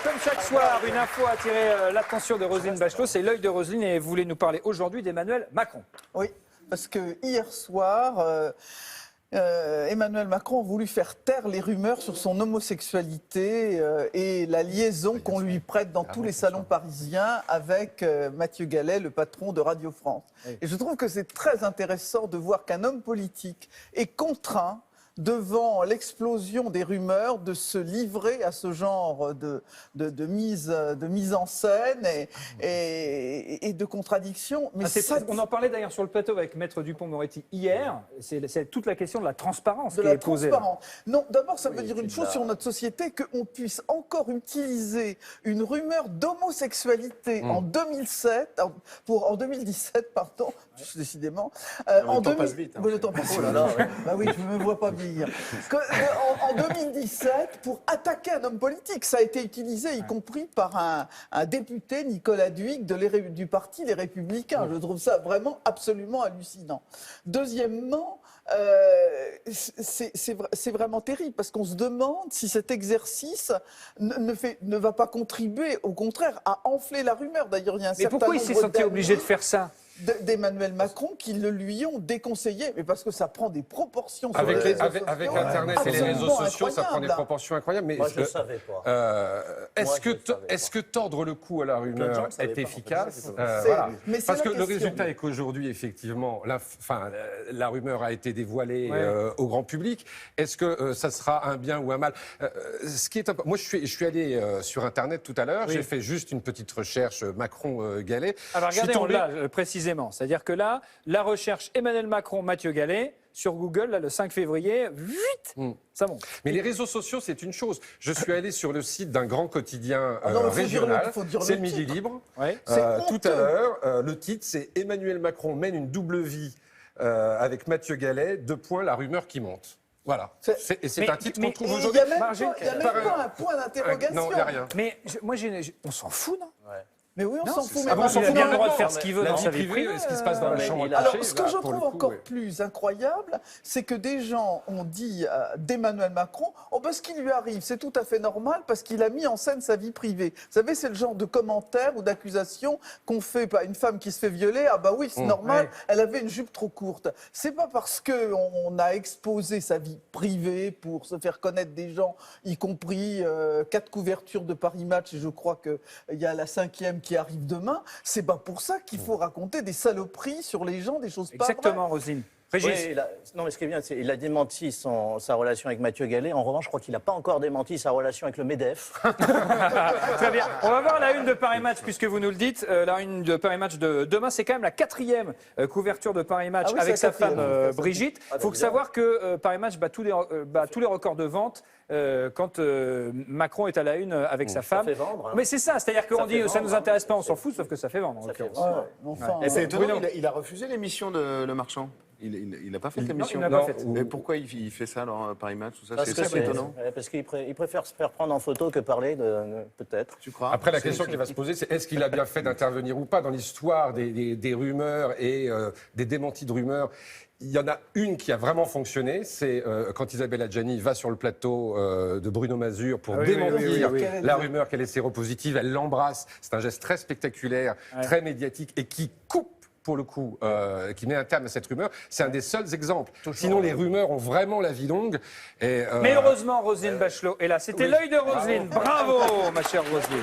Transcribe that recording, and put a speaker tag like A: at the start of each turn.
A: Comme chaque soir, une info a attiré l'attention de Roselyne Bachelot. C'est l'œil de Roselyne et vous voulez nous parler aujourd'hui d'Emmanuel Macron.
B: Oui, parce que hier soir, Emmanuel Macron a voulu faire taire les rumeurs sur son homosexualité et la liaison qu'on lui prête dans tous les salons parisiens avec Mathieu Gallet, le patron de Radio France. Et je trouve que c'est très intéressant de voir qu'un homme politique est contraint, devant l'explosion des rumeurs, de se livrer à ce genre de mise en scène et de contradictions.
A: Mais on en parlait d'ailleurs sur le plateau avec Maître Dupond-Moretti hier. C'est toute la question de la transparence qui est posée.
B: Non, d'abord, ça veut dire une chose sur notre société, qu'on puisse encore utiliser une rumeur d'homosexualité en 2017, pardon, décidément.
C: Le temps passe vite.
B: Le temps passe vite. Bah oui, je ne me vois pas vieillir. En 2017, pour attaquer un homme politique, ça a été utilisé, y compris par un député, Nicolas Dhuicq, du parti Les Républicains. Je trouve ça vraiment absolument hallucinant. Deuxièmement, c'est vraiment terrible, parce qu'on se demande si cet exercice ne va pas contribuer, au contraire, à enfler la rumeur. D'ailleurs, il y a un certain nombre
A: pourquoi il s'est senti obligé de faire ça
B: d'Emmanuel Macron qui le lui ont déconseillé, mais parce que ça prend des proportions sur
C: avec
B: les réseaux sociaux.
C: Avec Internet et les réseaux sociaux, ça prend des proportions incroyables. Mais
D: moi, je ne savais pas.
C: Est-ce que tordre le cou à la rumeur est efficace Parce que le résultat est qu'aujourd'hui, effectivement, la rumeur a été dévoilée au grand public. Est-ce que ça sera un bien ou un mal? Moi, je suis allé sur Internet tout à l'heure. J'ai fait juste une petite recherche Macron-Gallet.
A: Alors regardez, on l'a précisément. C'est-à-dire que là, la recherche Emmanuel Macron, Mathieu Gallet, sur Google, là, le 5 février, ça monte.
C: Mais les réseaux sociaux, c'est une chose. Je suis allé sur le site d'un grand quotidien régional, c'est le Midi Libre. Tout à l'heure, le titre, c'est Emmanuel Macron mène une double vie avec Mathieu Gallet, la rumeur qui monte. Voilà. C'est un titre qu'on trouve aujourd'hui.
B: Il n'y a même pas un point d'interrogation.
C: Non, il n'y a rien.
A: Mais on s'en fout, non?
B: Mais oui, on s'en fout.
A: Il a bien le droit de faire ce qu'il veut dans sa vie privée.
C: Ce qui se passe dans la chambre à coucher.
B: Alors, ce que je trouve encore plus incroyable, c'est que des gens ont dit d'Emmanuel Macron, ce qui lui arrive, c'est tout à fait normal parce qu'il a mis en scène sa vie privée. Vous savez, c'est le genre de commentaires ou d'accusations qu'on fait à une femme qui se fait violer. Ah bah oui, c'est normal, elle avait une jupe trop courte. C'est pas parce qu'on a exposé sa vie privée pour se faire connaître des gens, y compris 4 couvertures de Paris Match, et je crois qu'il y a la 5e qui arrive demain, c'est pas pour ça qu'il faut raconter des saloperies sur les gens, des choses pas vraies.
A: Exactement, Roselyne.
D: Oui, non, mais ce qui est bien, c'est qu'il a démenti sa relation avec Mathieu Gallet. En revanche, je crois qu'il n'a pas encore démenti sa relation avec le MEDEF.
A: Très bien. On va voir la une de Paris Match, puisque vous nous le dites. La une de Paris Match de demain, c'est quand même la 4e couverture de Paris Match avec sa femme Brigitte. Il faut savoir que Paris Match bat tous les records de vente quand Macron est à la une avec sa femme.
D: Ça fait vendre.
A: Mais c'est ça, c'est-à-dire qu'on dit ça ne nous intéresse pas, on s'en fout, sauf que ça fait vendre.
E: C'est étonnant, il a refusé l'émission de Le Marchand. Il n'a pas fait l'émission. Mais pourquoi il fait ça alors, Paris Match, tout ça? C'est étonnant.
D: Parce qu'il préfère se faire prendre en photo que parler, peut-être.
E: Tu crois?
C: Après, la question qui va se poser, c'est est-ce qu'il a bien fait d'intervenir ou pas dans l'histoire des rumeurs et des démentis de rumeurs? Il y en a une qui a vraiment fonctionné, c'est quand Isabelle Adjani va sur le plateau de Bruno Mazur pour démentir la rumeur qu'elle est séropositive. Elle l'embrasse. C'est un geste très spectaculaire, très médiatique et qui coupe, pour le coup, qui met un terme à cette rumeur. C'est un des seuls exemples. Sinon, les rumeurs ont vraiment la vie longue.
A: Mais heureusement, Roselyne Bachelot est là. C'était l'œil de Roselyne. Bravo, ma chère Roselyne.